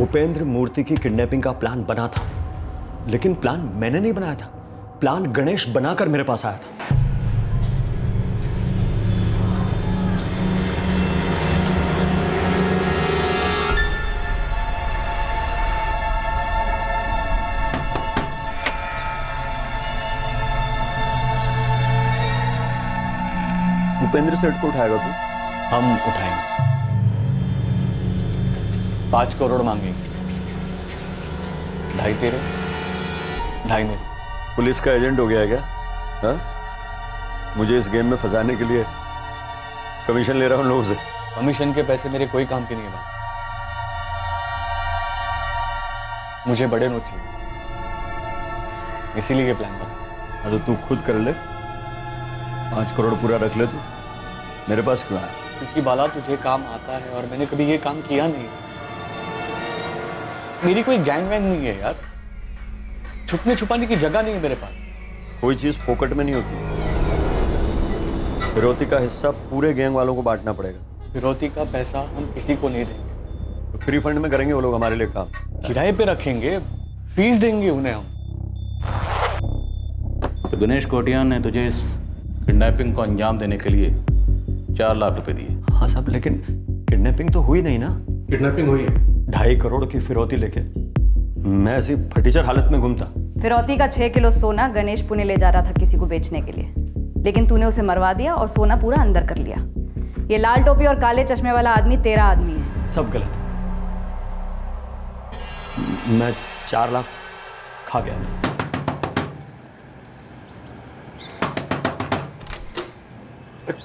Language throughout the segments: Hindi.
उपेंद्र मूर्ति की किडनैपिंग का प्लान बना था, लेकिन प्लान मैंने नहीं बनाया था। प्लान गणेश बनाकर मेरे पास आया था। उपेंद्र सेठ को उठाएगा तू? हम उठाएंगे। 5 करोड़ मांगेंगे। 2.5 तेरे, 2.5 मेरे। पुलिस का एजेंट हो गया है क्या? हाँ? मुझे इस गेम में फंसाने के लिए कमीशन ले रहा हूं लोगों से। कमीशन के पैसे मेरे कोई काम के नहीं है भाई। मुझे बड़े नोट चाहिए, इसीलिए ये प्लान बना। हाँ तो तू खुद कर ले, 5 करोड़ पूरा रख ले तू। मेरे पास क्यों आया? क्योंकि बाला तुझे काम आता है और मैंने कभी ये काम किया नहीं। मेरी कोई गैंग वैंग नहीं है यार, छुपने छुपाने की जगह नहीं है मेरे पास। कोई चीज फोकट में नहीं होती। फिरौती का हिस्सा पूरे गैंग वालों को बांटना पड़ेगा। फिरौती का पैसा हम किसी को नहीं देंगे। तो फ्री फंड में करेंगे वो लोग हमारे लिए काम। किराए पे रखेंगे, फीस देंगे उन्हें हम। तो गणेश कोटियान ने तुझे इस किडनैपिंग को अंजाम देने के लिए 4 लाख रुपए दिए। हाँ साहब, लेकिन किडनैपिंग तो हुई नहीं ना। किडनैपिंग हुई है। 2.5 करोड़ की फिरौती लेके मैं ऐसी फटीचर हालत में घूमता। फिरौती का 6 किलो सोना गणेश पुणे ले जा रहा था किसी को बेचने के लिए, लेकिन तूने उसे मरवा दिया और सोना पूरा अंदर कर लिया। ये लाल टोपी और काले चश्मे वाला आदमी तेरा आदमी है। सब गलत। मैं 4 लाख खा गया।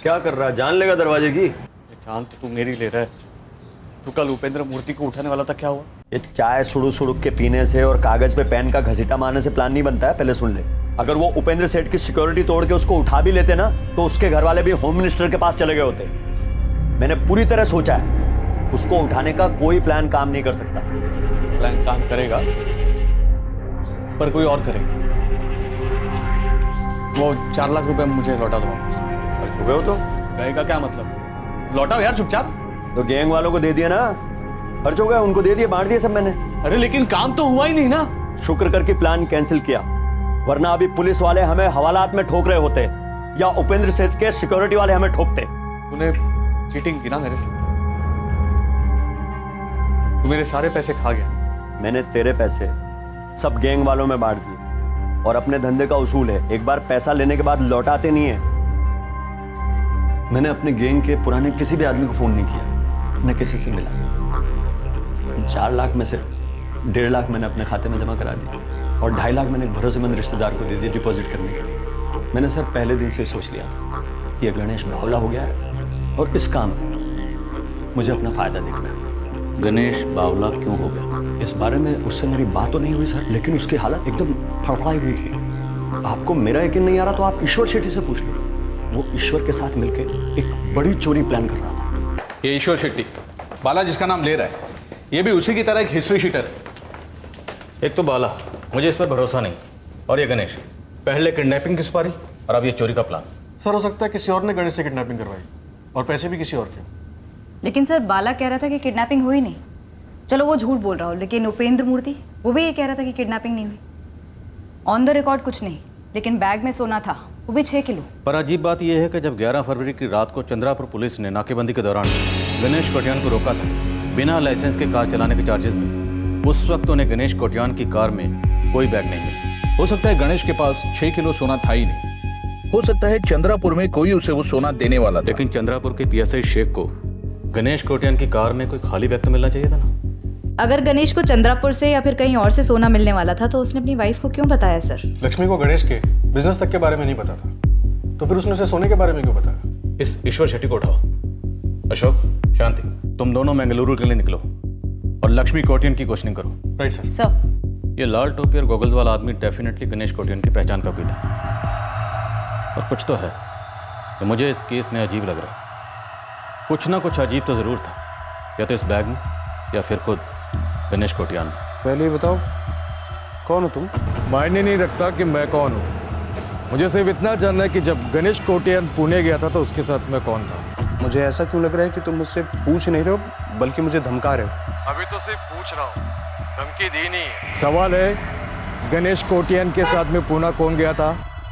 क्या कर रहा है? जान लेगा दरवाजे की। जान तो तू मेरी ले रहा है। तू कल उपेंद्र मूर्ति को उठाने वाला था, क्या हुआ? ये चाय सुड़ू सुड़ुक के पीने से और कागज पे पेन का घसीटा मारने से प्लान नहीं बनता है, पहले सुन ले। अगर वो उपेंद्र सेठ की सिक्योरिटी तोड़ के उसको उठा भी लेते ना, तो उसके घर वाले भी होम मिनिस्टर के पास चले गए होते। मैंने पूरी तरह सोचा है, उसको उठाने का कोई प्लान काम नहीं कर सकता। प्लान काम करेगा, पर कोई और करेगा। वो 4 लाख रुपए मुझे लौटा दो वापस। खर्च हो गए हो तो गए का क्या मतलब? लौटाओ यार चुपचाप। तो गैंग वालों को दे दिया ना, खर्च हो गया, उनको दे दिए, बांट दिए सब मैंने। अरे लेकिन काम तो हुआ ही नहीं ना। शुक्र करके प्लान कैंसिल किया, वरना अभी पुलिस वाले हमें हवालात में ठोक रहे होते, या उपेंद्र सेठ के सिक्योरिटी वाले हमें ठोकते। तूने चीटिंग की ना मेरे से। तू मेरे सारे पैसे खा गया। मैंने तेरे पैसे सब गैंग वालों में बांट दिए, और अपने धंधे का उसूल है, एक बार पैसा लेने के बाद लौटाते नहीं है। मैंने अपने गैंग के पुराने किसी भी आदमी को फोन नहीं किया, न किसी से मिला। 4 लाख में से 1.5 लाख मैंने अपने खाते में जमा करा दिया, और 2.5 लाख मैंने एक भरोसेमंद रिश्तेदार को दे दिए डिपॉजिट करने के लिए। मैंने सर पहले दिन से सोच लिया कि ये गणेश बावला हो गया है, और इस काम में मुझे अपना फायदा देखना है। गणेश बावला क्यों हो गया? इस बारे में उससे मेरी बात तो नहीं हुई सर, लेकिन उसकी हालत एकदम फड़फड़ाई हुई थी। आपको मेरा यकीन नहीं आ रहा तो आप ईश्वर शेट्टी से पूछ लो। वो ईश्वर के साथ मिलकर एक बड़ी चोरी प्लान कर रहा था। ये ईश्वर शेट्टी, बाला जिसका नाम ले रहा है, ये भी उसी की तरह एक हिस्ट्री शीटर है। एक तो बाला, मुझे इस पर भरोसा नहीं, और ये गणेश, पहले किडनैपिंग की सुपारी और अब ये चोरी का प्लान। सर हो सकता है किसी और ने गणेश से किडनैपिंग करवाई, और पैसे भी किसी और के। लेकिन सर बाला कह रहा था कि किडनैपिंग हुई नहीं। चलो वो झूठ बोल रहा हो, लेकिन उपेंद्र मूर्ति वो भी ये कह रहा था कि किडनैपिंग नहीं हुई। ऑन द रिकॉर्ड कुछ नहीं, लेकिन बैग में सोना था, वो भी 6 किलो। पर अजीब बात यह है कि जब 11 फरवरी की रात को चंद्रापुर पुलिस ने नाकेबंदी के दौरान गणेश कोटियान को रोका था बिना लाइसेंस के कार चलाने के चार्जेस में, उस वक्त उन्हें गणेश कोटियान की कार में कोई बैग नहीं मिला। हो सकता है गणेश के पास 6 किलो सोना था ही नहीं। हो सकता है चंद्रापुर में कोई उसे वो सोना देने वाला था। लेकिन चंद्रापुर के पीएसआई शेख को गणेश कोटियान की कार में कोई खाली बैग तो मिलना चाहिए था ना। अगर गणेश को चंद्रापुर से या फिर कहीं और से सोना मिलने वाला था तो उसने अपनी वाइफ को क्यों बताया सर? लक्ष्मी को गणेश के बिजनेस तक के बारे में नहीं पता था, तो फिर उसने उसे सोने के बारे में क्यों बताया? इस ईश्वर शेट्टी को उठाओ। अशोक, शांति, तुम दोनों मंगलुरु के लिए निकलो और लक्ष्मी कोटियान की क्वेश्चनिंग करो। Right sir. सर ये लाल टोपी और गॉगल्स वाला आदमी डेफिनेटली गणेश कोटियान की पहचान का कोई था, और कुछ तो है तो मुझे इस केस में अजीब लग रहा है। कुछ ना कुछ अजीब तो जरूर था, या तो इस बैग में या फिर खुद गणेश कोटियान। पहले ही बताओ कौन हो तुम? मायने नहीं रखता कि मैं कौन हूँ, मुझे सिर्फ इतना जानना है कि जब गणेश कोटियान पुणे गया था तो उसके साथ मैं कौन था। मुझे ऐसा क्यों लग रहा है कि तुम मुझसे पूछ नहीं रहे हो बल्कि मुझे धमका रहे हो? अभी तो सिर्फ पूछ रहा हूँ, धमकी दी नहीं है। सवाल है, गणेश कोटियान के साथ में पूना कौन गया था?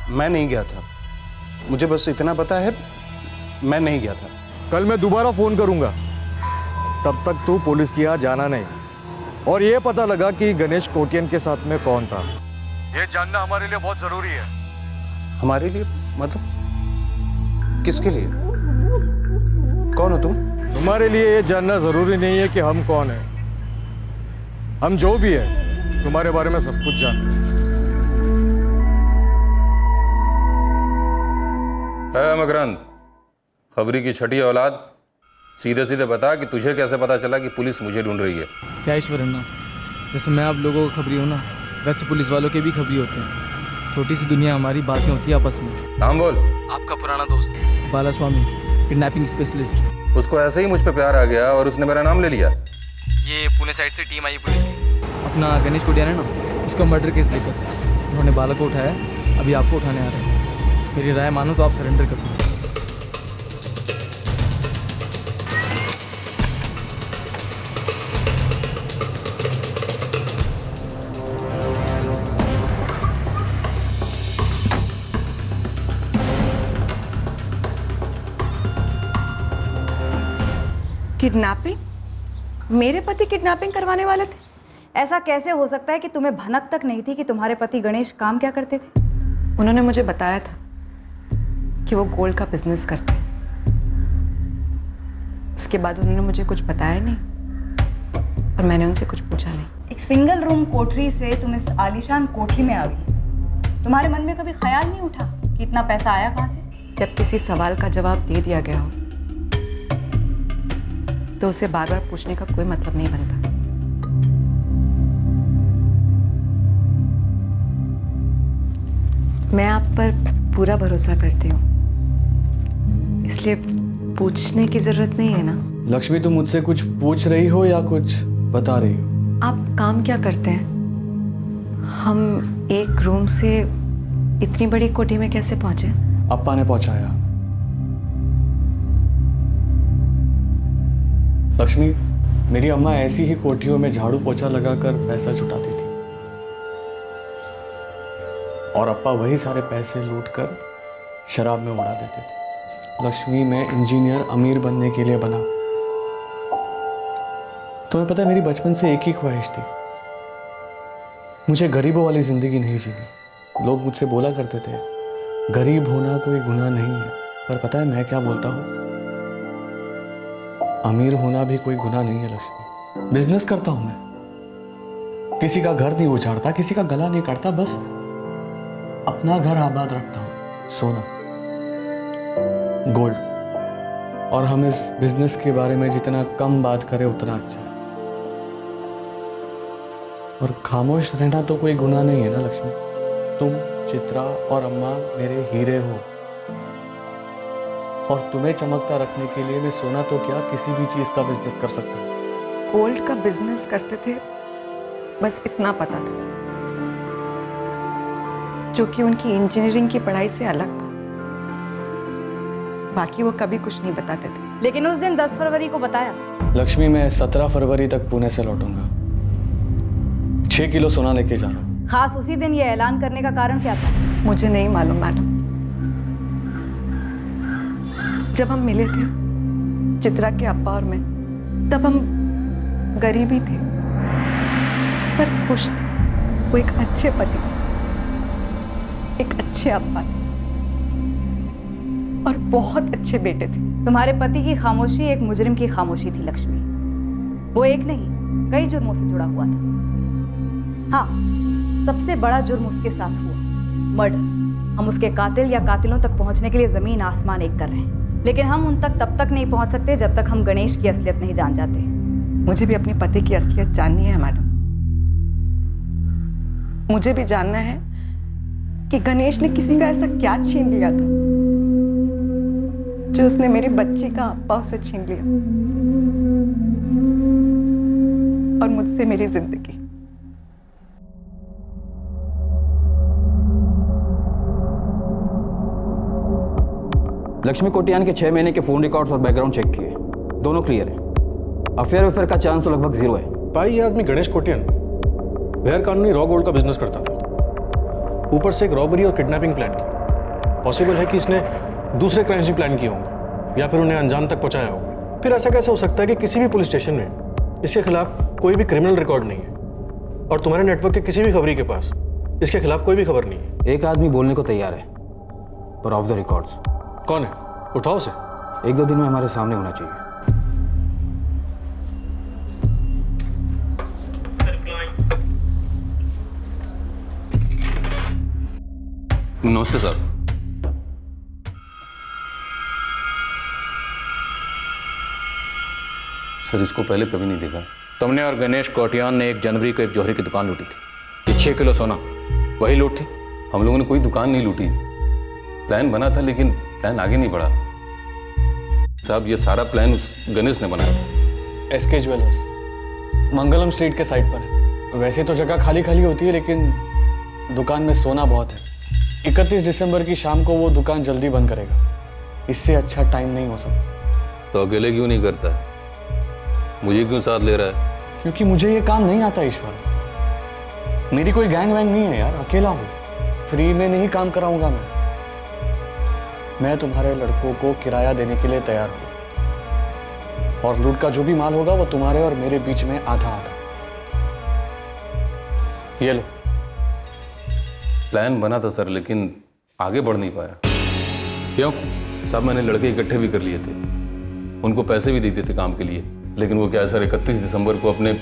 मैं नहीं गया था, मुझे बस इतना पता है, मैं नहीं गया था। कल मैं दोबारा फोन करूंगा, तब तक तू पुलिस के यहाँ जाना नहीं। और ये पता लगा कि गणेश कोटियान के साथ में कौन था, ये जानना हमारे लिए बहुत जरूरी है। हमारे लिए मतलब किसके लिए? कौन हो तुम? तुम्हारे लिए ये जानना जरूरी नहीं है कि हम कौन हैं। हम जो भी है तुम्हारे बारे में सब कुछ जानते हैं। मकरंद, खबरी की छठी औलाद, सीधे सीधे बता कि तुझे कैसे पता चला कि पुलिस मुझे ढूंढ रही है? क्या ईश्वर अन्ना, जैसे मैं आप लोगों को खबरी हूँ ना, वैसे पुलिस वालों के भी खबरी होते हैं। छोटी सी दुनिया हमारी, बातें होती है आपस में। नाम बोल। आपका पुराना दोस्त बाला स्वामी, किडनैपिंग स्पेशलिस्ट। उसको ऐसे ही मुझ पे प्यार आ गया और उसने मेरा नाम ले लिया। ये पुणे साइड से टीम आई पुलिस की, अपना गणेश कोटियान है ना, उसका मर्डर केस लेकर उन्होंने बाला को उठाया, अभी आपको उठाने आ रहे हैं। मेरी राय मानो तो आप सरेंडर कर दो। किडनैपिंग? मेरे पति किडनैपिंग करवाने वाले थे? ऐसा कैसे हो सकता है कि तुम्हें भनक तक नहीं थी कि तुम्हारे पति गणेश काम क्या करते थे? उन्होंने मुझे बताया था कि वो गोल्ड का बिजनेस करते हैं। उसके बाद उन्होंने मुझे कुछ बताया नहीं और मैंने उनसे कुछ पूछा नहीं। एक सिंगल रूम कोठरी से तुम इस आलीशान कोठी में आ गई। तुम्हारे मन में कभी ख्याल नहीं उठा कि इतना पैसा आया कहाँ से? जब किसी सवाल का जवाब दे दिया गया हो तो उसे बार बार पूछने का कोई मतलब नहीं बनता। मैं आप पर पूरा भरोसा करती हूँ, इसलिए पूछने की जरूरत नहीं है ना। लक्ष्मी, तुम मुझसे कुछ पूछ रही हो या कुछ बता रही हो? आप काम क्या करते हैं? हम एक रूम से इतनी बड़ी कोठी में कैसे पहुंचे? अप्पा ने पहुंचाया। लक्ष्मी, मेरी अम्मा ऐसी ही कोठियों में झाड़ू पोछा लगाकर पैसा जुटाती थी और अप्पा वही सारे पैसे लूटकर शराब में उड़ा देते थे। लक्ष्मी, मैं इंजीनियर अमीर बनने के लिए बना। तुम्हें पता है, मेरी बचपन से एक ही ख्वाहिश थी, मुझे गरीबों वाली जिंदगी नहीं जीनी। लोग मुझसे बोला करते थे गरीब होना कोई गुनाह नहीं है, पर पता है मैं क्या बोलता हूँ? अमीर होना भी कोई गुनाह नहीं है लक्ष्मी। बिजनेस करता हूं मैं, किसी का घर नहीं उजाड़ता, किसी का गला नहीं काटता, बस अपना घर आबाद रखता हूं। सोना, गोल्ड। और हम इस बिजनेस के बारे में जितना कम बात करें उतना अच्छा। और खामोश रहना तो कोई गुनाह नहीं है ना लक्ष्मी। तुम, चित्रा और अम्मा मेरे हीरे हो और तुम्हें चमकता रखने के लिए मैं सोना तो क्या, किसी भी चीज का बिजनेस कर सकता हूं। गोल्ड का बिजनेस करते थे, बस इतना पता था, जो कि उनकी इंजीनियरिंग की पढ़ाई से अलग था। बाकी वो कभी कुछ नहीं बताते थे। लेकिन उस दिन 10 फरवरी को बताया। लक्ष्मी, मैं 17 फरवरी तक पुणे से लौटूंगा। 6 किलो सोना लेके जा रहा हूँ। खास उसी दिन ये ऐलान करने का कारण क्या था? मुझे नहीं मालूम मैडम। जब हम मिले थे, चित्रा के अप्पा और मैं, तब हम गरीब ही थे पर खुश थे। वो एक अच्छे पति थे, एक अच्छे अप्पा थे और बहुत अच्छे बेटे थे। तुम्हारे पति की खामोशी एक मुजरिम की खामोशी थी लक्ष्मी। वो एक नहीं, कई जुर्मों से जुड़ा हुआ था। हाँ, सबसे बड़ा जुर्म उसके साथ हुआ, मर्डर। हम उसके कातिल या कातिलों तक पहुंचने के लिए जमीन आसमान एक कर रहे हैं, लेकिन हम उन तक तब तक नहीं पहुंच सकते जब तक हम गणेश की असलियत नहीं जान जाते। मुझे भी अपने पति की असलियत जाननी है मैडम। मुझे भी जानना है कि गणेश ने किसी का ऐसा क्या छीन लिया था जो उसने मेरी बच्ची का अप्पा उसे छीन लिया और मुझसे मेरी जिंदगी। लक्ष्मी कोटियान के 6 महीने के फोन रिकॉर्ड्स और बैकग्राउंड चेक किए, दोनों क्लियर है। अफेयर का चांस तो लगभग 0 है। भाई ये आदमी गणेश कोटियन गैर कानूनी रॉ गोल्ड का बिजनेस करता था, ऊपर से एक रॉबरी और किडनैपिंग प्लान की। पॉसिबल है कि इसने दूसरे क्राइम्स भी प्लान किए होंगे या फिर उन्हें अंजाम तक पहुंचाया होगा। फिर ऐसा कैसे हो सकता है कि किसी भी पुलिस स्टेशन में इसके खिलाफ कोई भी क्रिमिनल रिकॉर्ड नहीं है और तुम्हारे नेटवर्क के किसी भी खबरी के पास इसके खिलाफ कोई भी खबर नहीं है? एक आदमी बोलने को तैयार है, पर ऑफ द रिकॉर्ड्स। कौन है? उठाओ से। 1-2 दिन में हमारे सामने होना चाहिए। नमस्ते सर। सर इसको पहले कभी नहीं देखा। तुमने और गणेश कोटियान ने 1 जनवरी को एक जौहरी की दुकान लूटी थी। ये 6 किलो सोना वही लूट थी? हम लोगों ने कोई दुकान नहीं लूटी, प्लान बना था लेकिन प्लान आगे नहीं बढ़ा। साहब ये सारा प्लान उस गणेश ने बनाया था। SK ज्वेलर्स मंगलम स्ट्रीट के साइड पर है। वैसे तो जगह खाली खाली होती है, लेकिन दुकान में सोना बहुत है। 31 दिसंबर की शाम को वो दुकान जल्दी बंद करेगा। इससे अच्छा टाइम नहीं हो सकता। तो अकेले क्यों नहीं करता है? मुझे क्यों साथ ले रहा है? क्योंकि मुझे ये काम नहीं आता ईश्वर। मेरी कोई गैंग वैंग नहीं है यार, अकेला हूँ। फ्री में नहीं काम कराऊंगा मैं तुम्हारे लड़कों को किराया देने के लिए तैयार हूँ, और लूट का जो भी माल होगा वो तुम्हारे और मेरे बीच में आधा आधा। ये लो। प्लान बना था सर, लेकिन आगे बढ़ नहीं पाया। क्यों? सब मैंने लड़के इकट्ठे भी कर लिए थे, उनको पैसे भी देते थे काम के लिए, लेकिन वो क्या है सर, 31 दिसंबर को अपने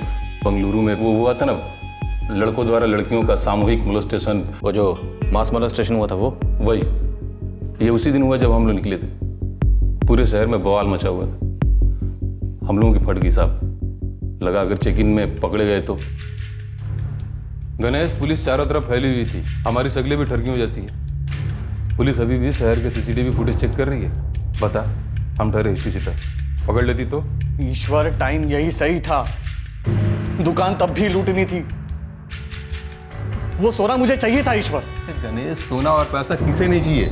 बंगलुरु में वो हुआ था ना, लड़कों द्वारा लड़कियों का सामूहिक मोलेस्टेशन, वो जो मास मोलेस्टेशन हुआ था वो वही ये उसी दिन हुआ जब हम लोग निकले थे। पूरे शहर में बवाल मचा हुआ था। हम लोगों की फट गई साहब, लगा अगर चेक इन में पकड़े गए तो। गणेश, पुलिस चारों तरफ फैली हुई थी, हमारी शक्लें भी ठरकियों जैसी है। पुलिस अभी भी शहर के CCTV फुटेज चेक कर रही है। बता, हम ठहरे हिस्ट्री सीटर, पकड़ लेती तो? ईश्वर, टाइम यही सही था। दुकान तब भी लूटनी थी। वो सोना मुझे चाहिए था ईश्वर। गणेश, सोना और पैसा किसे नहीं चाहिए,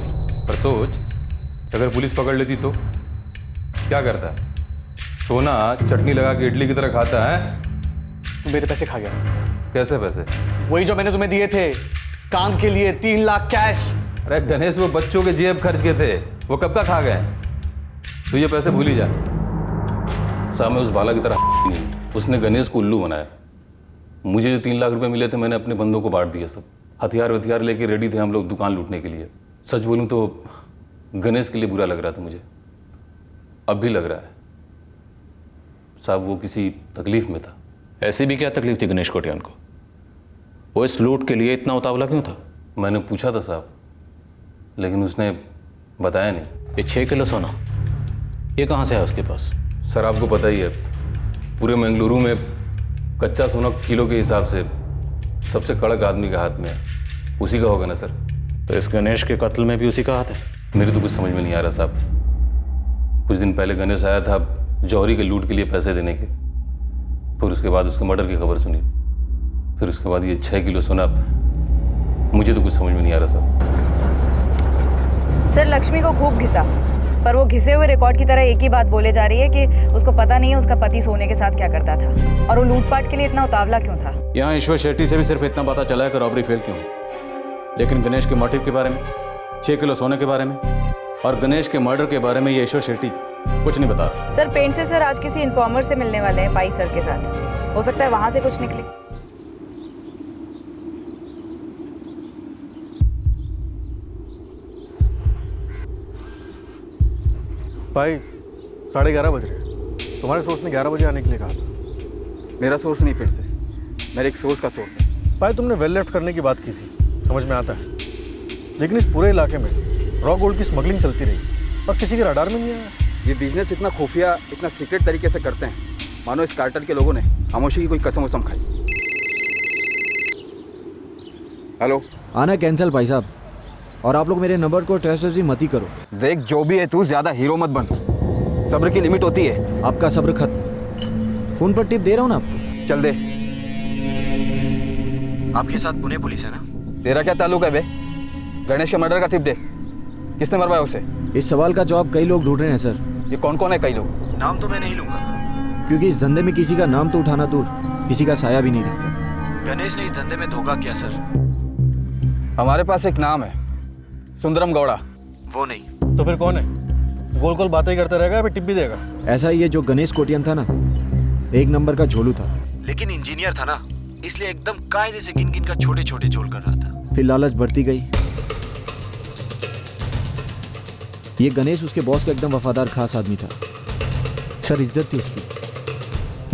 पर सोच अगर पुलिस पकड़ लेती तो क्या करता है? सोना चटनी लगा के इडली की तरह खाता है। तू मेरे पैसे खा गया। कैसे पैसे? वही जो मैंने तुम्हें दिए थे काम के लिए, 3 लाख कैश। अरे गणेश, वो बच्चों के जेब खर्च के थे, वो कब तक खा गए? तो ये पैसे भूल ही जा। साहब मैं उस बाला की तरह नहीं, उसने गणेश को उल्लू बनाया। मुझे जो 3 लाख रुपए मिले थे, मैंने अपने बंदों को बांट दिए सब। हथियार लेके रेडी थे हम लोग दुकान लूटने के लिए। सच बोलूं तो गणेश के लिए बुरा लग रहा था मुझे, अब भी लग रहा है। साहब वो किसी तकलीफ में था। ऐसी भी क्या तकलीफ थी गणेश कोटियान को? वो इस लूट के लिए इतना उतावला क्यों था? मैंने पूछा था साहब, लेकिन उसने बताया नहीं। ये 6 किलो सोना ये कहाँ से है उसके पास? सर आपको पता ही है, पूरे मंगलुरु में कच्चा सोना किलो के हिसाब से सबसे कड़क आदमी के हाथ में है, उसी का होगा ना सर। तो इस गणेश के कत्ल में भी उसी का हाथ है? मेरे तो कुछ समझ में नहीं आ रहा साहब। कुछ दिन पहले गणेश आया था जौहरी के लूट के लिए पैसे देने के, फिर उसके बाद उसके मर्डर की खबर सुनी, फिर उसके बाद ये 6 किलो सोना। मुझे तो कुछ समझ में नहीं आ रहा साहब। सर लक्ष्मी को खूब घिसा, पर वो घिसे हुए रिकॉर्ड की तरह एक ही बात बोले जा रही है कि उसको पता नहीं है उसका पति सोने के साथ क्या करता था, और वो लूटपाट के लिए इतना उतावला क्यों था। यहाँ ईश्वर शेट्टी से भी सिर्फ इतना पता चला है कि रॉबरी फेल क्यों, लेकिन गणेश के मोटिव के बारे में, 6 किलो सोने के बारे में और गणेश के मर्डर के बारे में ये ईश्वर शेट्टी कुछ नहीं बता रहा। सर पेंट से सर आज किसी इन्फॉर्मर से मिलने वाले हैं पाई सर के साथ, हो सकता है वहां से कुछ निकले। भाई 11:30 बज रहे हैं, तुम्हारे सोर्स ने 11 बजे आने के लिए कहा था। मेरा सोर्स नहीं फिर से, मेरे एक सोर्स का सोर्स है। भाई तुमने वेल लेफ्ट करने की बात की थी, समझ में आता है, लेकिन इस पूरे इलाके में रॉ गोल्ड की स्मगलिंग चलती रही और किसी के रडार में नहीं आया। ये बिजनेस इतना खुफिया, इतना सीक्रेट तरीके से करते हैं, मानो इस कार्टेल के लोगों ने खामोशी की कोई कसम वसम खाई। हेलो, आना कैंसिल भाई साहब, और आप लोग मेरे नंबर को टेस्ट मत ही करो। देख जो भी है तू ज़्यादा हीरो मत बन, सब्र की लिमिट होती है। आपका सब्र खत्म। फोन पर टिप दे रहा हूँ ना आपको, चल दे। आपके साथ पुणे पुलिस है ना? तेरा क्या ताल्लुक है बे? गणेश के मर्डर का टिप दे, किसने मरवाया उसे? इस सवाल का जवाब कई लोग ढूंढ रहे हैं सर। ये कौन कौन है कई लोग? नाम तो मैं नहीं लूंगा, क्योंकि इस धंधे में किसी का नाम तो उठाना दूर किसी का साया भी नहीं दिखता। गणेश ने इस धंधे में धोखा किया सर। हमारे पास एक नाम है, सुंदरम गौड़ा। वो नहीं तो फिर कौन है? गोल गोल बातें करते रहेगा या फिर टिप भी देगा? ऐसा ही है, जो गणेश कोटियन था ना, एक नंबर का झोलू था, लेकिन इंजीनियर था ना, इसलिए एकदम कायदे से गिन गिन कर छोटे छोटे झोल कर रहा था। फिर लालच बढ़ती गई। ये गणेश उसके बॉस का एकदम वफादार खास आदमी था सर। इज्जत थी उसकी,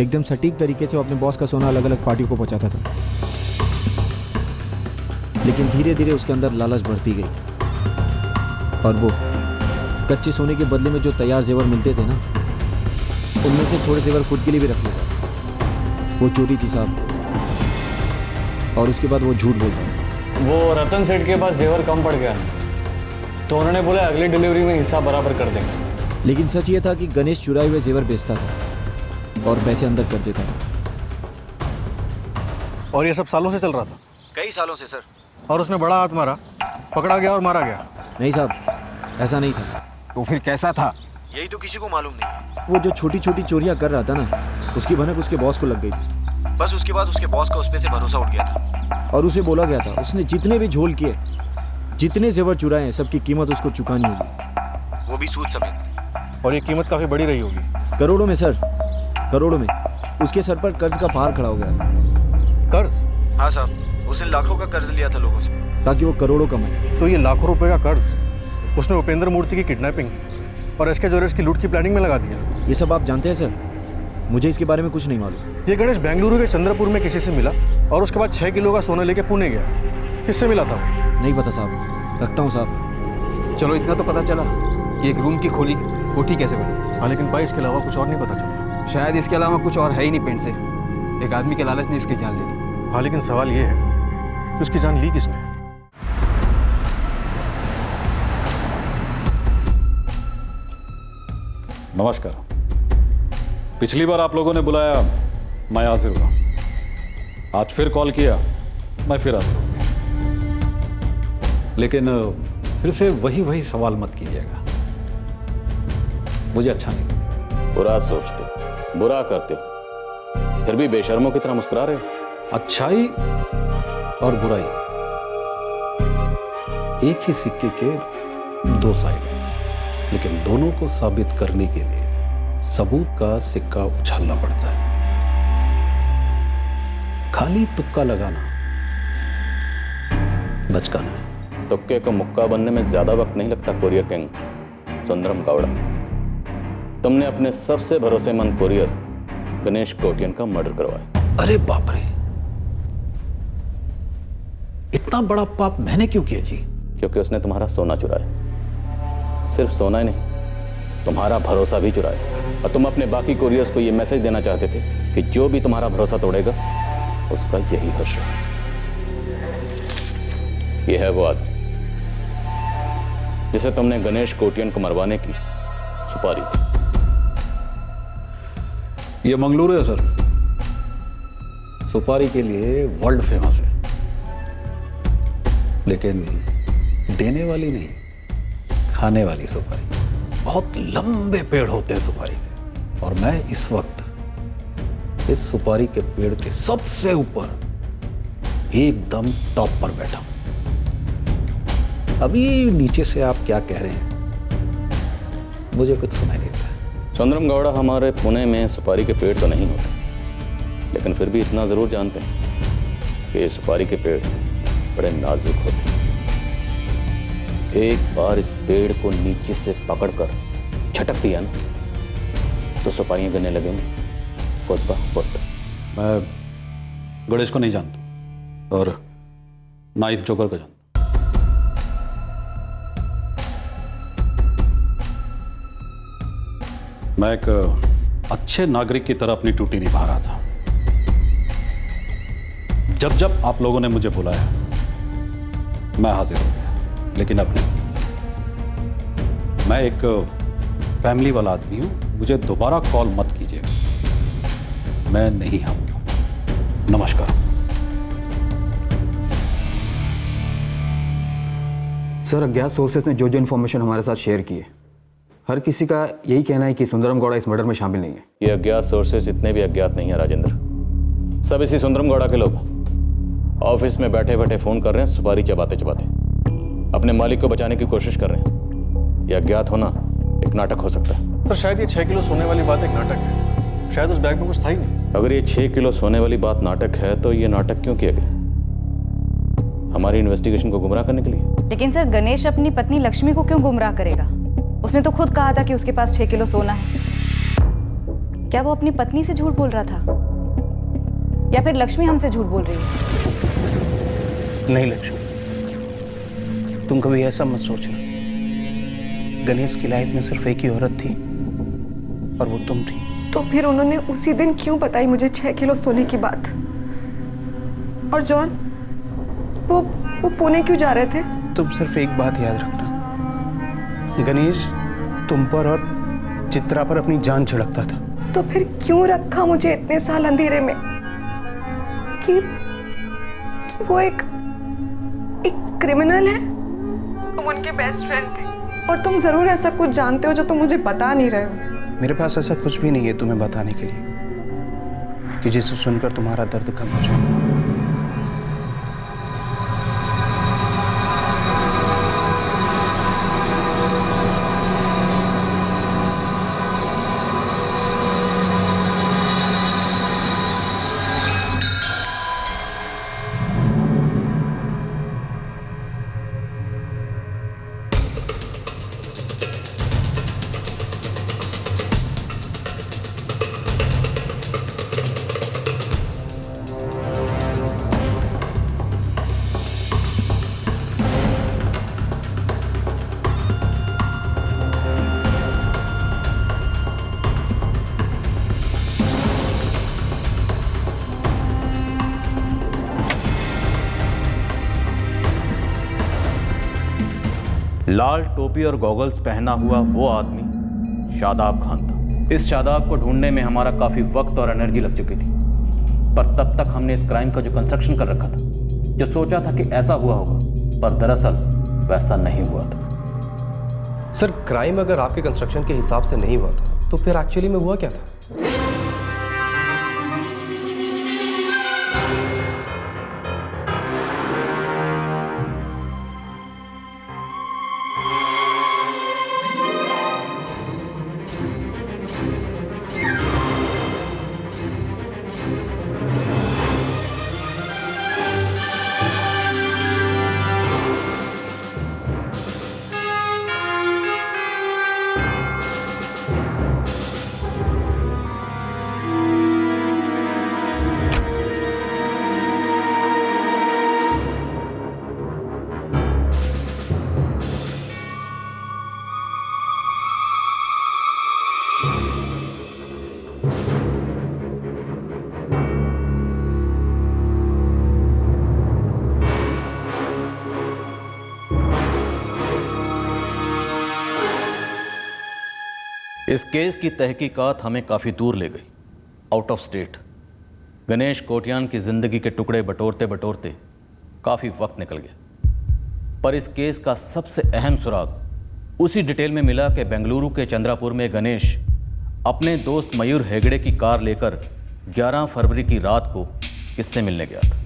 एकदम सटीक तरीके से वो अपने बॉस का सोना अलग अलग पार्टियों को पहुंचाता था। लेकिन धीरे धीरे उसके अंदर लालच बढ़ती गई और वो कच्चे सोने के बदले में जो तैयार जेवर मिलते थे ना, उनमें से थोड़े जेवर खुद के लिए भी रख लेता। वो चोरी थी साहब। और उसके बाद वो झूठ बोलता। वो रतन सेठ के पास जेवर कम पड़ गया तो उन्होंने बोला अगली डिलीवरी में हिस्सा बराबर कर देंगे। लेकिन सच ये था कि गणेश चुराए हुए जेवर बेचता था और पैसे अंदर कर देता था। और ये सब सालों से चल रहा था? कई सालों से सर। और उसने बड़ा हाथ मारा, पकड़ा गया और मारा गया? नहीं साहब, ऐसा नहीं था। तो फिर कैसा था? यही तो किसी को मालूम नहीं। वो जो छोटी छोटी चोरियां कर रहा था ना, उसकी भनक उसके बॉस को लग गई थी। बस उसके बाद उसके बॉस का उस पे से भरोसा उठ गया था और उसे बोला गया था उसने जितने भी झोल किए, जितने जेवर चुराए हैं, सबकी कीमत उसको चुकानी होगी, वो भी सूद समेत। और ये कीमत काफी बड़ी रही होगी? करोड़ों में सर, करोड़ों में। उसके सर पर कर्ज का पहाड़ खड़ा हो गया था। कर्ज? हाँ साहब, उसने लाखों का कर्ज लिया था लोगों से ताकि वो करोड़ों कमाए। तो ये लाखों रुपए का कर्ज उसने उपेंद्र मूर्ति की किडनैपिंग और एसके ज्वेलर्स की लूट की प्लानिंग में लगा दिया। ये सब आप जानते हैं सर? मुझे इसके बारे में कुछ नहीं मालूम। ये गणेश बेंगलुरु के चंद्रपुर में किसी से मिला और उसके बाद 6 किलो का सोना लेके पुणे गया। किससे मिला था? नहीं पता साहब, रखता हूँ साहब। चलो इतना तो पता चला कि एक रूम की खोली कोठी कैसे बनी। हाँ, लेकिन भाई इसके अलावा कुछ और नहीं पता चला। शायद इसके अलावा कुछ और है ही नहीं पेंट से। एक आदमी के लालच ने इसकी जान ले ली। हाँ, लेकिन सवाल ये है कि उसकी जान ली किसने? नमस्कार। पिछली बार आप लोगों ने बुलाया, मैं हाजिर हुआ। आज फिर कॉल किया, मैं फिर हाजिर हूँ। लेकिन फिर से वही सवाल मत कीजिएगा, मुझे अच्छा नहीं। बुरा सोचते, बुरा करते, फिर भी बेशर्मों की तरह मुस्कुरा रहे हो। अच्छाई और बुराई एक ही सिक्के के दो साइड हैं, लेकिन दोनों को साबित करने के लिए सबूत का सिक्का उछालना पड़ता है। खाली तुक्का लगाना बचकाना है। तुक्के को मुक्का बनने में ज्यादा वक्त नहीं लगता कोरियर किंग सुंदरम गौड़ा। तुमने अपने सबसे भरोसेमंद कोरियर गणेश कोटियन का मर्डर करवाया। अरे बाप रे, इतना बड़ा पाप मैंने क्यों किया जी? क्योंकि उसने तुम्हारा सोना चुराया। सिर्फ सोना ही नहीं, तुम्हारा भरोसा भी चुराया। और तुम अपने बाकी कोरियर्स को यह मैसेज देना चाहते थे कि जो भी तुम्हारा भरोसा तोड़ेगा उसका यही हश्र है। यह है वो आदमी जिसे तुमने गणेश कोटियन को मरवाने की सुपारी थी। ये मंगलुरु है सर, सुपारी के लिए वर्ल्ड फेमस है, लेकिन देने वाली नहीं, खाने वाली सुपारी। बहुत लंबे पेड़ होते हैं सुपारी के, और मैं इस वक्त इस सुपारी के पेड़ के सबसे ऊपर एकदम टॉप पर बैठा हूं। अभी नीचे से आप क्या कह रहे हैं मुझे कुछ सुनाई नहीं देता। सुंदरम गौड़ा, हमारे पुणे में सुपारी के पेड़ तो नहीं होते, लेकिन फिर भी इतना जरूर जानते हैं कि ये सुपारी के पेड़ बड़े नाजुक होते हैं। एक बार इस पेड़ को नीचे से पकड़कर झटक दिया ना तो सुपारियां गिरने लगेंगी खुद ब खुद। मैं गणेश को नहीं जानता और ना इस जोकर को जानता। मैं एक अच्छे नागरिक की तरह अपनी ड्यूटी निभा रहा था। जब जब आप लोगों ने मुझे बुलाया मैं हाजिर हो गया, लेकिन अब नहीं। मैं एक फैमिली वाला आदमी हूं, मुझे दोबारा कॉल मत कीजिएगा, मैं नहीं आऊंगा। नमस्कार। सर, अज्ञात सोर्सेस ने जो जो इन्फॉर्मेशन हमारे साथ शेयर की है, हर किसी का यही कहना है कि सुंदरम गौड़ा इस मर्डर में शामिल नहीं है। ये अज्ञात सोर्सेस इतने भी अज्ञात नहीं है राजेंद्र। सब इसी सुंदरम गौड़ा के लोग ऑफिस में बैठे बैठे फोन कर रहे हैं, सुपारी चबाते चबाते अपने मालिक को बचाने की कोशिश कर रहे हैं। यह अज्ञात होना एक नाटक हो सकता है। सर शायद ये 6 किलो सोने वाली बात एक नाटक है। शायद उस बैग में कुछ था ही नहीं। अगर ये 6 किलो सोने वाली बात नाटक है तो ये नाटक क्यों किया गया? हमारी इन्वेस्टिगेशन को गुमराह करने के लिए। लेकिन सर गणेश अपनी पत्नी लक्ष्मी को क्यों गुमराह करेगा? उसने तो खुद कहा था कि उसके पास 6 किलो सोना है। क्या वो अपनी पत्नी से झूठ बोल रहा था या फिर लक्ष्मी हमसे झूठ बोल रही है? नहीं लक्ष्मी, तुम कभी ऐसा मत सोचना। गणेश की लाइफ में सिर्फ एक ही औरत थी और वो तुम थी। तो फिर उन्होंने उसी दिन क्यों बताई मुझे 6 किलो सोने की बात? और जॉन, वो पुणे क्यों जा रहे थे? तुम सिर्फ एक बात याद रखना, गणेश तुम पर और चित्रा पर अपनी जान छिड़कता था। तो फिर क्यों रखा मुझे इतने साल अंधेरे में? कि वो एक क्रिमिनल है? तुम उनके बेस्ट फ्रेंड थे और तुम जरूर ऐसा कुछ जानते हो जो तुम मुझे बता नहीं रहे हो। मेरे पास ऐसा कुछ भी नहीं है तुम्हें बताने के लिए कि जिसे सुनकर तुम्हारा दर्द कम हो जाए। लाल टोपी और गॉगल्स पहना हुआ वो आदमी शादाब खान था। इस शादाब को ढूंढने में हमारा काफी वक्त और एनर्जी लग चुकी थी, पर तब तक हमने इस क्राइम का जो कंस्ट्रक्शन कर रखा था, जो सोचा था कि ऐसा हुआ होगा, पर दरअसल वैसा नहीं हुआ था। सर क्राइम अगर आपके कंस्ट्रक्शन के हिसाब से नहीं हुआ था तो फिर एक्चुअली में हुआ क्या था? इस केस की तहकीकात हमें काफ़ी दूर ले गई, out of state. Ganesh Kotian की ज़िंदगी के टुकड़े बटोरते बटोरते काफ़ी वक्त निकल गया, पर इस केस का सबसे अहम सुराग उसी डिटेल में मिला कि बेंगलुरु के चंद्रापुर में गणेश अपने दोस्त मयूर हेगड़े की कार लेकर 11 फरवरी की रात को किससे मिलने गया था।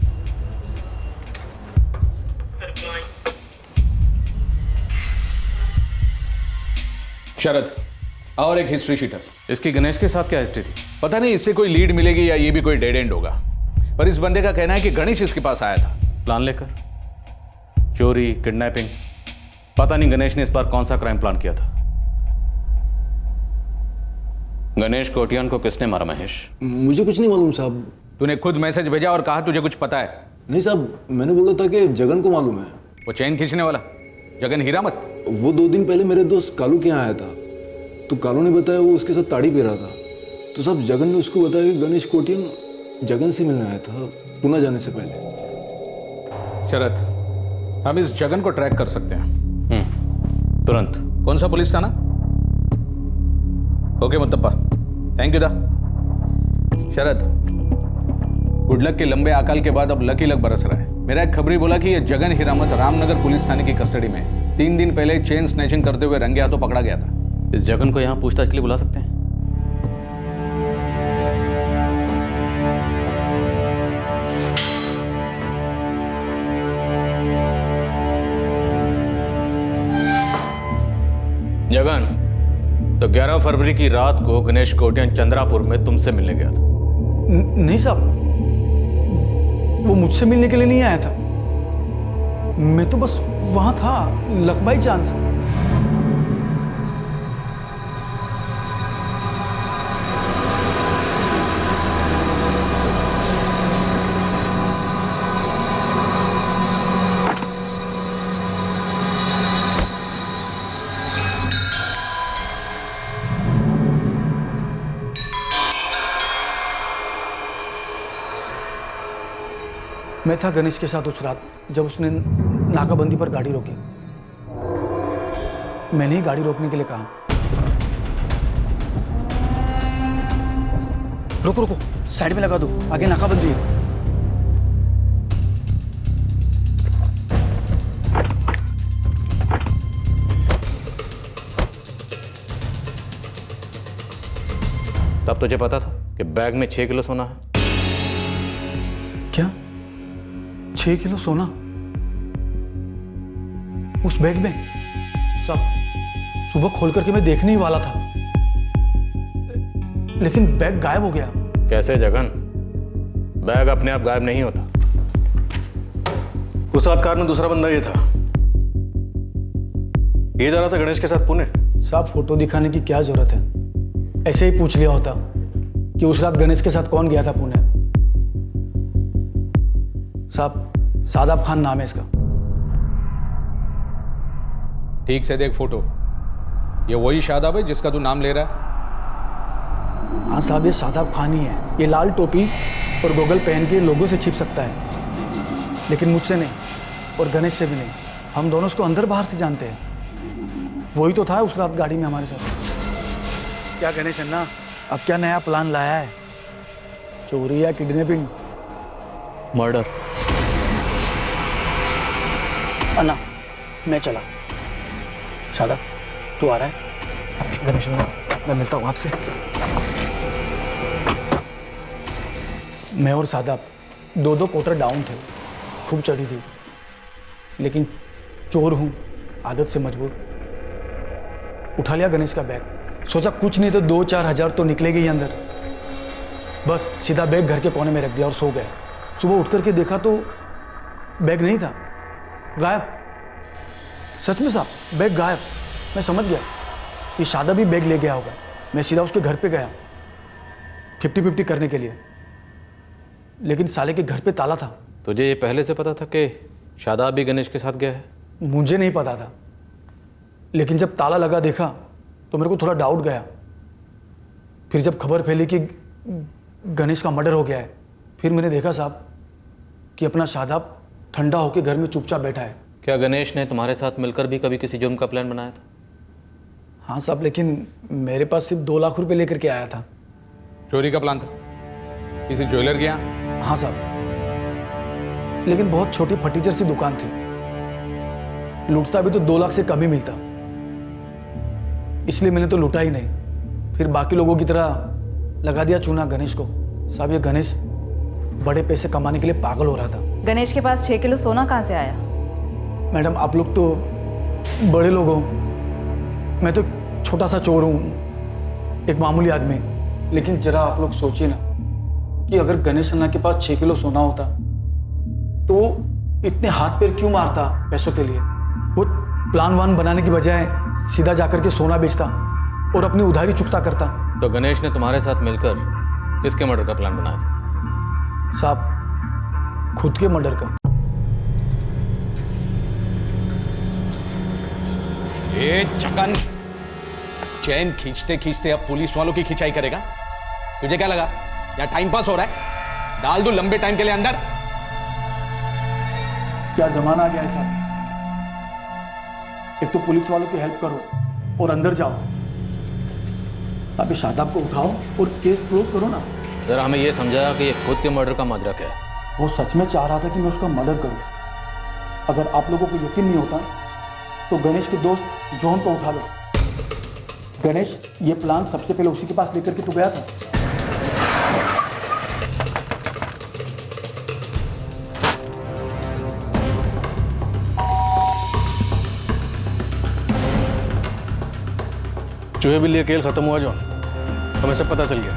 शरद, और एक हिस्ट्री शीट है। इसकी गणेश के साथ क्या हिस्ट्री थी? पता नहीं इससे कोई लीड मिलेगी या ये भी कोई डेड एंड होगा, पर इस बंदे का कहना है कि गणेश इसके पास आया था प्लान लेकर। चोरी, किडनैपिंग, पता नहीं गणेश ने इस बार कौन सा क्राइम प्लान किया था। गणेश कोटियान को किसने मारा महेश? मुझे कुछ नहीं मालूम साहब। तूने खुद मैसेज भेजा और कहा तुझे कुछ पता है। नहीं साहब, मैंने बोला था कि जगन को मालूम है। वो चैन खींचने वाला जगन हीरामत? वो 2 दिन पहले मेरे दोस्त कालू के यहाँ आया था, तो कालू ने बताया वो उसके साथ ताड़ी पी रहा था। तो साहब जगन ने उसको बताया कि गणेश कोटियान जगन से मिलने आया था पुणे जाने से पहले। शरद, हम इस जगन को ट्रैक कर सकते हैं तुरंत। कौन सा पुलिस थाना? ओके मुत्तप्पा, थैंक यू दा। शरद, गुड लक के लंबे अकाल के बाद अब लकी लक बरस रहा है। मेरा एक खबरी बोला कि ये जगन हीरामत रामनगर पुलिस थाने की कस्टडी में 3 दिन पहले चेन स्नैचिंग करते हुए रंगे हाथों पकड़ा गया था। इस जगन को यहां पूछताछ के लिए बुला सकते हैं? जगन, तो 11 फरवरी की रात को गणेश कोटियन चंद्रापुर में तुमसे मिलने गया था। नहीं साहब, वो मुझसे मिलने के लिए नहीं आया था। मैं तो बस वहां था, लक बाई चांस। मैं था गणेश के साथ उस रात जब उसने नाकाबंदी पर गाड़ी रोकी। मैंने ही गाड़ी रोकने के लिए कहा। रुको रुको, साइड में लगा दो, आगे नाकाबंदी है। तब तुझे पता था कि बैग में 6 किलो सोना है? क्या 6 किलो सोना उस बैग में? सब सुबह खोल करके मैं देखने ही वाला था, लेकिन बैग गायब हो गया। कैसे जगन? बैग अपने आप गायब नहीं होता। उस रात कार में दूसरा बंदा ये था, ये जा रहा था गणेश के साथ पुणे। साहब फोटो दिखाने की क्या जरूरत है, ऐसे ही पूछ लिया होता कि उस रात गणेश के साथ कौन गया था पुणे। साहब सादाब खान नाम है इसका। ठीक से देख फोटो, ये वही शादाब है जिसका तू नाम ले रहा है? हाँ साहब, ये शादाब खान ही है। ये लाल टोपी और गोगल पहन के लोगों से छिप सकता है, लेकिन मुझसे नहीं और गणेश से भी नहीं। हम दोनों उसको अंदर बाहर से जानते हैं। वही तो था उस रात गाड़ी में हमारे साथ। क्या गणेश अन्ना, अब क्या नया प्लान लाया है? चोरी या किडनैपिंग? मर्डर। अन्ना मैं चला। शादाब तू आ रहा है? गणेश अन्ना मैं मिलता हूँ आपसे। मैं और सादाब दो क्वार्टर डाउन थे, खूब चढ़ी थी, लेकिन चोर हूँ, आदत से मजबूर। उठा लिया गणेश का बैग, सोचा कुछ नहीं तो 2-4 हज़ार तो निकलेगी ही अंदर। बस सीधा बैग घर के कोने में रख दिया और सो गए। सुबह उठ करके देखा तो बैग नहीं था, गायब। सच में साहब, बैग गायब। मैं समझ गया कि शादाब भी बैग ले गया होगा। मैं सीधा उसके घर पे गया 50-50 करने के लिए, लेकिन साले के घर पे ताला था। तुझे ये पहले से पता था कि शादाब भी गणेश के साथ गया है? मुझे नहीं पता था, लेकिन जब ताला लगा देखा तो मेरे को थोड़ा डाउट गया। फिर जब खबर फैली कि गणेश का मर्डर हो गया है, फिर मैंने देखा साहब कि अपना शादाब ठंडा होकर घर में चुपचाप बैठा है। क्या गणेश ने तुम्हारे साथ मिलकर भी कभी किसी जुर्म का प्लान बनाया था? हाँ साहब, लेकिन मेरे पास सिर्फ 2 लाख रुपए लेकर के आया था। चोरी का प्लान था किसी ज्वेलर के यहाँ? हाँ साहब, लेकिन बहुत छोटी फर्नीचर सी दुकान थी। लूटता भी तो 2 लाख से कम ही मिलता, इसलिए मैंने तो लूटा ही नहीं। फिर बाकी लोगों की तरह लगा दिया चूना गणेश को। साहब ये गणेश बड़े पैसे कमाने के लिए पागल हो रहा था। गणेश के पास 6 किलो सोना कहाँ से आया? मैडम आप लोग तो बड़े लोग हो, मैं तो छोटा सा चोर हूँ, एक मामूली आदमी। लेकिन जरा आप लोग सोचिए ना कि अगर गणेश अन्ना के पास 6 किलो सोना होता तो इतने हाथ पैर क्यों मारता पैसों के लिए? वो प्लान वान बनाने की बजाय सीधा जाकर के सोना बेचता और अपनी उधारी चुकता करता। तो गणेश ने तुम्हारे साथ मिलकर किसके मर्डर का प्लान बनाया था? साहब खुद के मर्डर का। ए चकन, चैन खींचते खींचते अब पुलिस वालों की खिंचाई करेगा? तुझे क्या लगा या टाइम पास हो रहा है? डाल दूं लंबे टाइम के लिए अंदर? क्या जमाना आ गया है साहब, एक तो पुलिस वालों की हेल्प करो और अंदर जाओ। अभी शादाब को उठाओ और केस क्लोज करो ना। जरा हमें यह समझाया कि ये खुद के मर्डर का माजरा क्या है? वो सच में चाह रहा था कि मैं उसका मर्डर करूं। अगर आप लोगों को यकीन नहीं होता तो गणेश के दोस्त जॉन को उठा लो। गणेश ये प्लान सबसे पहले उसी के पास लेकर के तो गया था। चूहे बिल्ली का खेल खत्म हुआ जॉन। हमें सब पता चल गया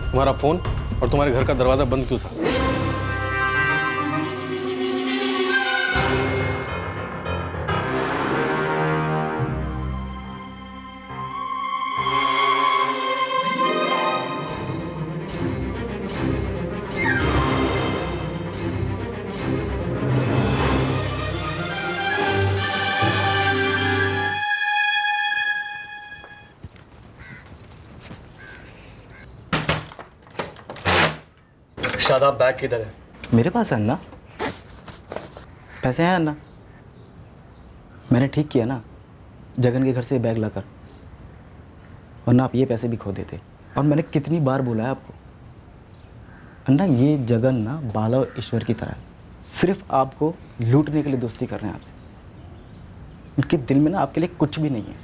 तुम्हारा फोन और तुम्हारे घर का दरवाजा बंद क्यों था। शादाब, बैग किधर है? मेरे पास है अन्ना। पैसे हैं अन्ना? मैंने ठीक किया ना जगन के घर से बैग लाकर, वरना आप ये पैसे भी खो देते। और मैंने कितनी बार बोला है आपको अन्ना, ये जगन ना बाला और ईश्वर की तरह है, सिर्फ आपको लूटने के लिए दोस्ती कर रहे हैं आपसे। उनके दिल में ना आपके लिए कुछ भी नहीं है।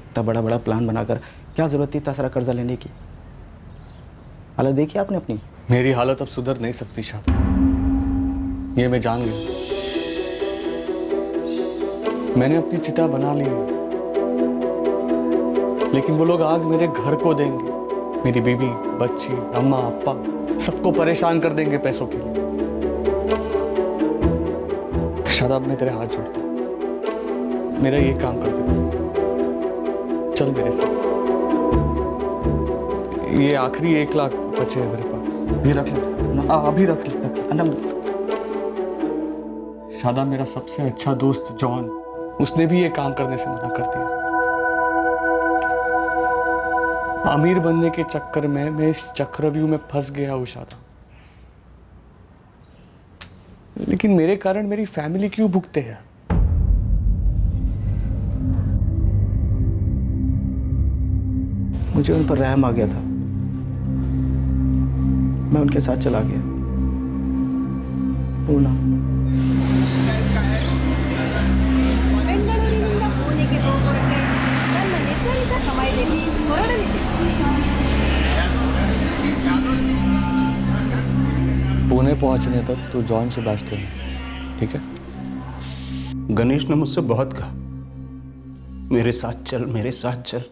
इतना बड़ा बड़ा प्लान बनाकर क्या ज़रूरत थी इतना सारा कर्जा लेने की। हालत देखी आपने अपनी। मेरी हालत अब सुधर नहीं सकती शादाब, ये मैं जान गया। मैंने अपनी चिता बना ली है, लेकिन वो लोग आग मेरे घर को देंगे। मेरी बीवी, बच्ची, अम्मा, अप्पा सबको परेशान कर देंगे पैसों के लिए। शादाब, मैं तेरे हाथ जोड़ता हूं, मेरा ये काम कर दे बस। चल मेरे साथ। ये आखिरी 1 लाख बचे हैं मेरे पास, भी रख ले। अभी रख ले। शादाब, मेरा सबसे अच्छा दोस्त जॉन, उसने भी ये काम करने से मना कर दिया। अमीर बनने के चक्कर में मैं इस चक्रव्यूह में फंस गया हूं शादाब। लेकिन मेरे कारण मेरी फैमिली क्यों भुगते हैं? मुझे उन पर रहम आ गया था, मैं उनके साथ चला गया। पूना पुणे पहुंचने तक तू जॉन से बास्टन, ठीक है? गणेश ने मुझसे बहुत कहा, मेरे साथ चल, मेरे साथ चल।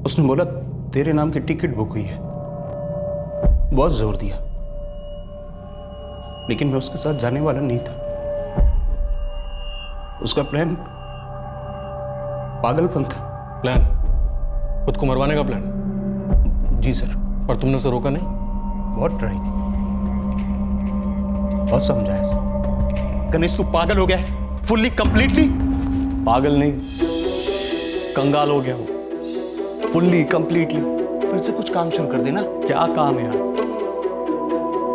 उसने बोला तेरे नाम की टिकट बुक हुई है, बहुत जोर दिया, लेकिन मैं उसके साथ जाने वाला नहीं था। उसका प्लान पागलपन था। प्लान? खुद को मरवाने का प्लान? जी सर। और तुमने उसे रोका नहीं? बहुत ट्राई की, बहुत समझाया सर। गणेश तू पागल हो गया है, फुल्ली कंप्लीटली। पागल नहीं, कंगाल हो गया हूं, फुल्ली कंप्लीटली। फिर से कुछ काम शुरू कर देना। क्या काम है यार?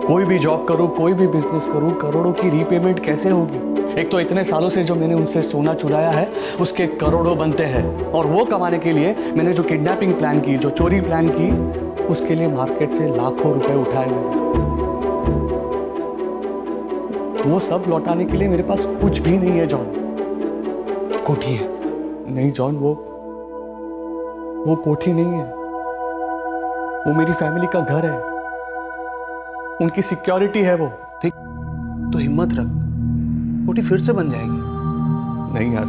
कोई भी जॉब करूं, कोई भी बिजनेस करूं, करोड़ों की रीपेमेंट कैसे होगी? एक तो इतने सालों से जो मैंने उनसे सोना चुराया है उसके करोड़ों बनते हैं, और वो कमाने के लिए मैंने जो किडनैपिंग प्लान की, जो चोरी प्लान की, उसके लिए मार्केट से लाखों रुपए उठाए मैंने। वो सब लौटाने के लिए मेरे पास कुछ भी नहीं है जॉन। कोठी है? नहीं जॉन, वो कोठी नहीं है, वो मेरी फैमिली का घर है, उनकी सिक्योरिटी है वो। ठीक, तो हिम्मत रख, कोठी फिर से बन जाएगी। नहीं यार,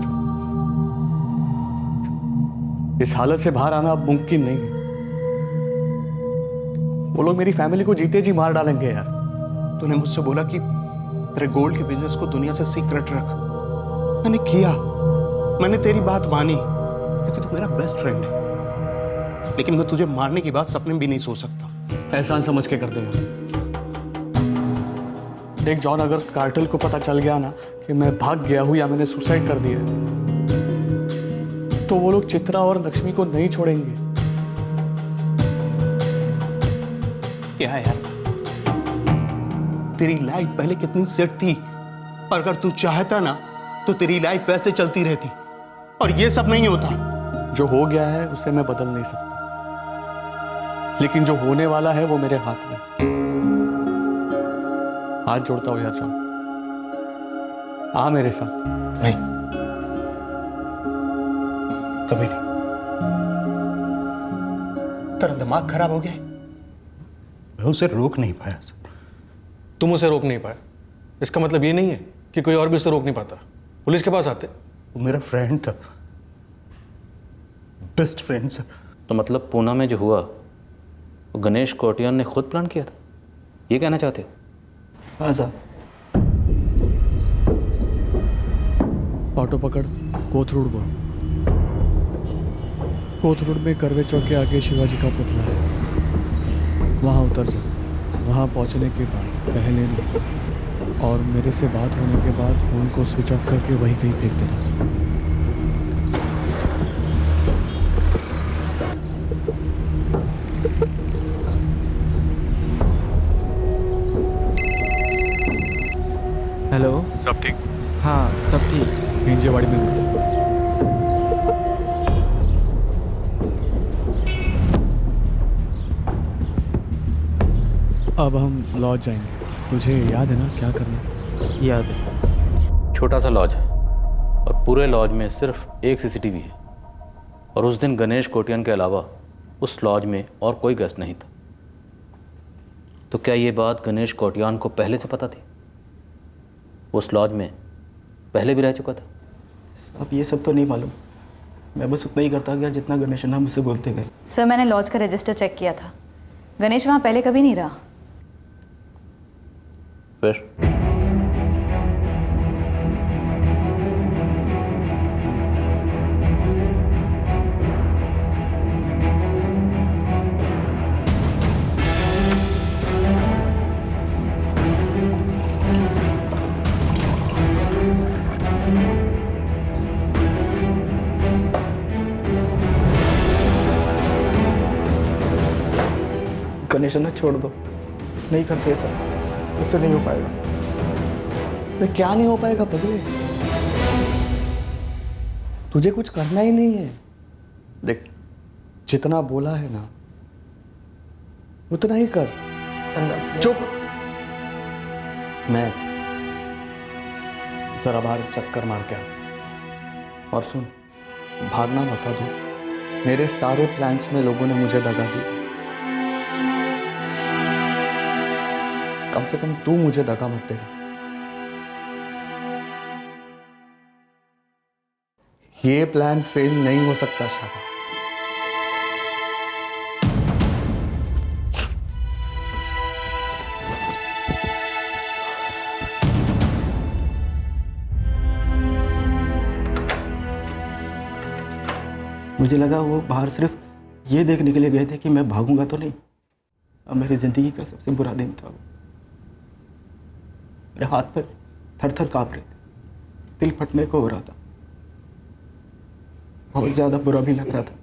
इस हालत से बाहर आना अब मुमकिन नहीं है। वो लोग मेरी फैमिली को जीते जी मार डालेंगे यार। तूने मुझसे बोला कि तेरे गोल्ड के बिजनेस को दुनिया से सीक्रेट रख, मैंने किया, मैंने तेरी बात मानी, क्योंकि तू मेरा बेस्ट फ्रेंड है। लेकिन मैं तुझे मारने की बात सपने में भी नहीं सोच सकता। एहसान समझ के कर दे यार। देख जॉन, अगर कार्टेल को पता चल गया ना कि मैं भाग गया हूं या मैंने सुसाइड कर दिया, तो वो लोग चित्रा और लक्ष्मी को नहीं छोड़ेंगे। क्या है यार, तेरी लाइफ पहले कितनी सेट थी, और अगर तू चाहता ना तो तेरी लाइफ वैसे चलती रहती, और ये सब नहीं होता। जो हो गया है उसे मैं बदल नहीं सकता, लेकिन जो होने वाला है वो मेरे हाथ में। हाथ जोड़ता हूं यार जॉन, आ मेरे साथ। नहीं, कभी नहीं। तेरा दिमाग खराब हो गया, मैं उसे रोक नहीं पाया। तुम उसे रोक नहीं पाए, इसका मतलब ये नहीं है कि कोई और भी उसे रोक नहीं पाता। पुलिस के पास आते। वो मेरा फ्रेंड था, बेस्ट फ्रेंड सर। तो मतलब पूना में जो हुआ वो गणेश कोटियान ने खुद प्लान किया था, ये कहना चाहते हो? हाँ साहब। ऑटो पकड़, कोथरूड बोल। कोथरूड में करवे चौक के आगे शिवाजी का पुतला है, वहाँ उतर जा। वहाँ पहुँचने के बाद पहले नहीं और मेरे से बात होने के बाद फ़ोन को स्विच ऑफ करके वहीं कहीं फेंक देना। हेलो। सब ठीक? हाँ सब ठीक। हिंजेवाड़ी में रुक। अब हम लॉज जाएंगे। तुझे याद है ना क्या करना? याद है। छोटा सा लॉज है और पूरे लॉज में सिर्फ एक सीसीटीवी है, और उस दिन गणेश कोटियान के अलावा उस लॉज में और कोई गेस्ट नहीं था। तो क्या ये बात गणेश कोटियान को पहले से पता थी? उस लॉज में पहले भी रह चुका था? अब ये सब तो नहीं मालूम, मैं बस उतना ही करता गया जितना गणेश अन्ना मुझसे बोलते गए। सर मैंने लॉज का रजिस्टर चेक किया था, गणेश वहाँ पहले कभी नहीं रहा। फिर गणेश अन्ना छोड़ दो, नहीं करते ऐसा, उससे नहीं हो पाएगा। तो क्या नहीं हो पाएगा पगले? तुझे कुछ करना ही नहीं है। देख, जितना बोला है ना उतना ही कर। चुप। मैं जरा बाहर चक्कर मार के आता। और सुन, भागना मत दोस्त, मेरे सारे प्लान्स में लोगों ने मुझे दगा दी। कम से कम तू मुझे दगा मत देगा। ये प्लान फेल नहीं हो सकता शादा। मुझे लगा वो बाहर सिर्फ ये देखने के लिए गए थे कि मैं भागूंगा तो नहीं। अब मेरी जिंदगी का सबसे बुरा दिन था वो। मेरे हाथ पर थर थर काँप रहे थे, दिल फटने को हो रहा था, बहुत ज्यादा बुरा भी लग रहा था।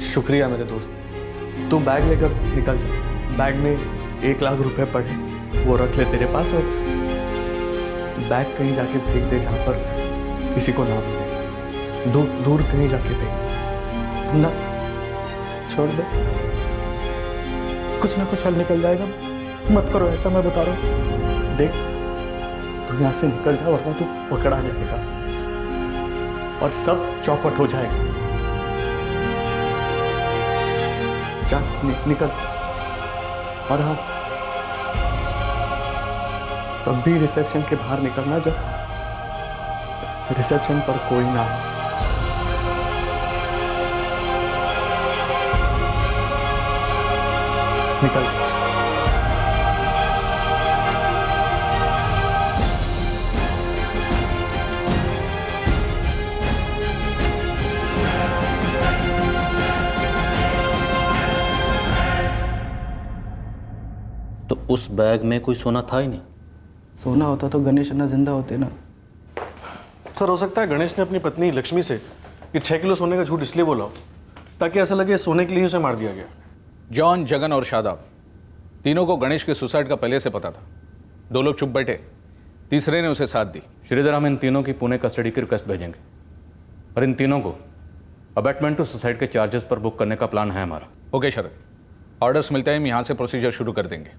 शुक्रिया मेरे दोस्त, तू बैग लेकर निकल जा। बैग में 1 लाख रुपए पड़े, वो रख ले तेरे पास, और बैग कहीं जाके फेंक दे जहां पर किसी को ना मिले। दूर दूर कहीं जाके फेंक दे। ना छोड़ दे, कुछ ना कुछ हल निकल जाएगा। मत करो ऐसा, मैं बता रहा हूँ। देख, तू यहाँ से निकल जा वरना तू पकड़ा जाएगा और सब चौपट हो जाएगा। जा निकल। और हाँ, तब भी रिसेप्शन के बाहर निकलना जब रिसेप्शन पर कोई ना हो। निकल। तो उस बैग में कोई सोना था ही नहीं। सोना होता तो गणेश अन्ना जिंदा होते ना। सर, हो सकता है गणेश ने अपनी पत्नी लक्ष्मी से कि 6 किलो सोने का झूठ इसलिए बोला हो ताकि ऐसा लगे सोने के लिए उसे मार दिया गया। जॉन, जगन और शादाब, तीनों को गणेश के सुसाइड का पहले से पता था। 2 लोग चुप बैठे, तीसरे ने उसे साथ दी। श्रीधर, हम इन तीनों की पुणे कस्टडी की रिक्वेस्ट भेजेंगे और इन तीनों को अबैटमेंट टू सुसाइड के चार्जेस पर बुक करने का प्लान है हमारा। ओके शरद, ऑर्डर्स मिलते ही हम यहाँ से प्रोसीजर शुरू कर देंगे।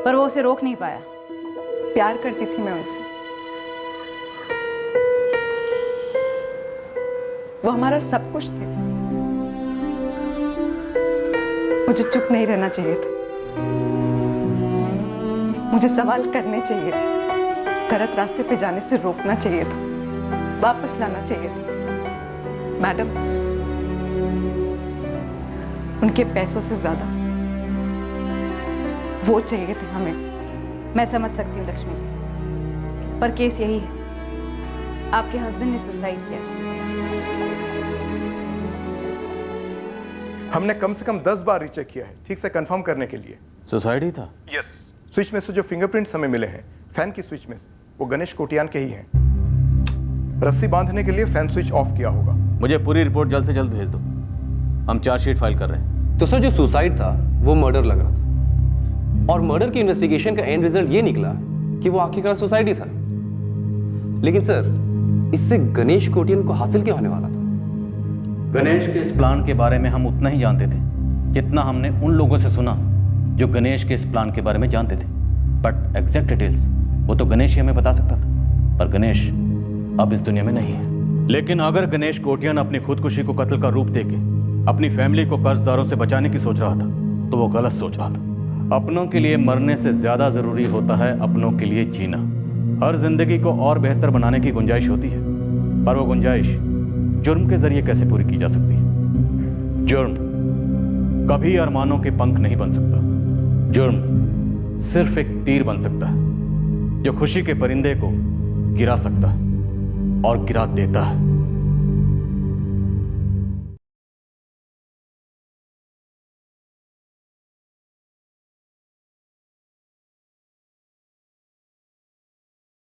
पर वो उसे रोक नहीं पाया। प्यार करती थी मैं उनसे, वो हमारा सब कुछ थे। मुझे चुप नहीं रहना चाहिए था, मुझे सवाल करने चाहिए थे, गलत रास्ते पे जाने से रोकना चाहिए था, वापस लाना चाहिए था। मैडम, उनके पैसों से ज्यादा वो चाहिए थे हमें। मैं समझ सकती हूँ लक्ष्मी जी, पर केस यही है, आपके हस्बैंड ने सुसाइड किया। हमने कम से कम 10 बार रीचेक किया है ठीक से कंफर्म करने के लिए। सुसाइड ही था? यस। स्विच में से जो फिंगरप्रिंट्स हमें मिले हैं फैन की स्विच में से, वो गणेश कोटियान के ही हैं। रस्सी बांधने के लिए फैन स्विच ऑफ किया होगा। मुझे पूरी रिपोर्ट जल्द से जल्द भेज दो, हम चार्जशीट फाइल कर रहे हैं। तो सर जो सुसाइड था वो मर्डर लग रहा था, और मर्डर की इन्वेस्टिगेशन का एंड रिजल्ट ये निकला कि वो आखिरकार सुसाइड ही था। लेकिन सर इससे गणेश कोटियन को हासिल क्या होने वाला था? गणेश के इस प्लान के बारे में हम उतना ही जानते थे जितना हमने उन लोगों से सुना जो गणेश के इस प्लान के बारे में जानते थे। बट एग्जैक्ट डिटेल्स वो तो गणेश ही हमें बता सकता था, पर गणेश अब इस दुनिया में नहीं है। लेकिन अगर गणेश कोटियन अपनी खुदकुशी को कत्ल का रूप देके अपनी फैमिली को कर्जदारों से बचाने की सोच रहा था, तो वो गलत सोच रहा था। अपनों के लिए मरने से ज्यादा जरूरी होता है अपनों के लिए जीना। हर जिंदगी को और बेहतर बनाने की गुंजाइश होती है, पर वो गुंजाइश जुर्म के जरिए कैसे पूरी की जा सकती है? जुर्म कभी अरमानों के पंख नहीं बन सकता। जुर्म सिर्फ एक तीर बन सकता है जो खुशी के परिंदे को गिरा सकता है और गिरा देता है।